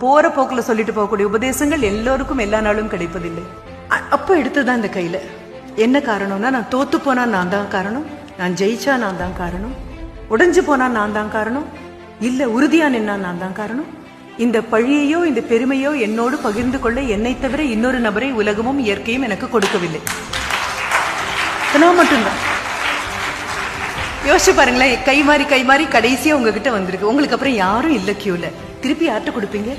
போற போக்குல சொல்லிட்டு போகக்கூடிய உபதேசங்கள் எல்லோருக்கும் எல்லா நாளும் கிடைப்பதில்லை. அப்ப எடுத்ததான் இந்த கையில என்ன காரணம்னா, நான் தோத்து போனா நான் தான் காரணம், நான் ஜெயிச்சா நான் தான் காரணம், உடைஞ்சு போனா நான் தான் காரணம், இல்ல உறுதியா நின்னா நான் தான் காரணம். இந்த பழியையோ இந்த பெருமையோ என்னோடு பகிர்ந்து கொள்ள என்னை தவிர இன்னொரு நபரை உலகமும் இயற்கையும் எனக்கு கொடுக்கவில்லை. நான் மட்டும்தான். யோசிச்சு பாருங்களேன், கை மாறி கடைசியா உங்ககிட்ட வந்திருக்கு. உங்களுக்கு அப்புறம் யாரும் இல்ல கியூல. திருப்பி யார்கிட்ட கொடுப்பீங்க?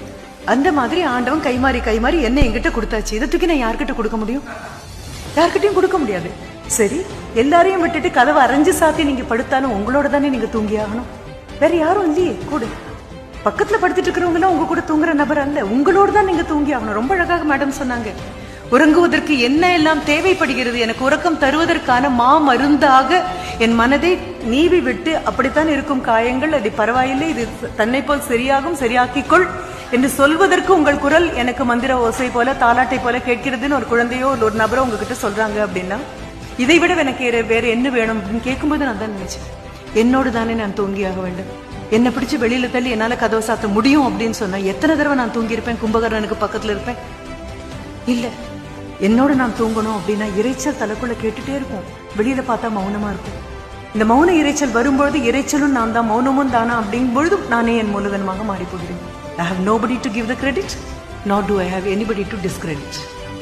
அந்த மாதிரி ஆண்டவன் கை மாறி என்ன என்கிட்ட கொடுத்தாச்சு. இதை தூக்கி நான் யார்கிட்ட கொடுக்க முடியும்? யார்கிட்டையும் கொடுக்க முடியாது. சரி, எல்லாரையும் விட்டுட்டு கதவை அரைஞ்சு சாத்தி நீங்க படுத்தாலும் உங்களோட தானே நீங்க தூங்கி ஆகணும். வேற யாரும் இல்லையே கூட. பக்கத்துல படுத்துட்டு இருக்கிறவங்க எல்லாம் உங்க கூட தூங்குற நபர் அல்ல, உங்களோட தான் நீங்க தூங்கி ஆகணும். ரொம்ப அழகாக மேடம் சொன்னாங்க, உறங்குவதற்கு என்ன எல்லாம் தேவைப்படுகிறது, எனக்கு உறக்கம் தருவதற்கான மருந்தாக என் மனதை நீவி விட்டு, அப்படித்தான் இருக்கும் காயங்கள், அது பரவாயில்லை, இது தன்னை போல் சரியாகும், சரியாக்கிக்கொள் என்று சொல்வதற்கு உங்கள் குரல் எனக்கு மந்திர ஓசை போல தாலாட்டை போல கேட்கிறதுன்னு ஒரு குழந்தையோ ஒரு நபரோ உங்ககிட்ட சொல்றாங்க அப்படின்னா, இதை விட எனக்கு வேற என்ன வேணும் அப்படின்னு கேட்கும்போது நான் தான் நினைச்சேன், என்னோடு தானே நான் தூங்கியாக வேண்டும். என்னை பிடிச்சு வெளியில தள்ளி என்னால கதவை சாத்த முடியும் அப்படின்னு சொன்னா எத்தனை தடவை நான் தூங்கி இருப்பேன்? கும்பகர்ணனுக்கு பக்கத்துல இருப்பேன் இல்ல. என்னோட நான் தூங்கணும் அப்படின்னா இறைச்சல் தலைக்குள்ள கேட்டுட்டே இருக்கும், வெளியில பார்த்தா மௌனமா இருக்கும். இந்த மௌன இறைச்சல் வரும்பொழுது இறைச்சலும் நான் தான் மௌனமும் தானா அப்படிங்கும் பொழுது நானே என் மூலதனமாக மாறி போகிறேன். I have nobody to give the credit, nor do I have anybody to discredit.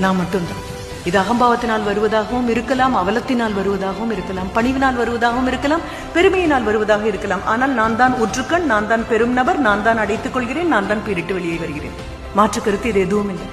நான் மட்டும்தான். இது அகம்பாவத்தினால் வருவதாகவும் இருக்கலாம், அவலத்தினால் வருவதாகவும் இருக்கலாம், பணிவினால் வருவதாகவும் இருக்கலாம், பெருமையினால் வருவதாக இருக்கலாம். ஆனால் நான் தான் ஊற்றுக்கண், நான் தான் பெரும் நபர், நான் தான் அடைத்துக் கொள்கிறேன், நான் தான் பீரிட்டு வெளியே வருகிறேன். மாற்று கருத்து இது எதுவும் இல்லை.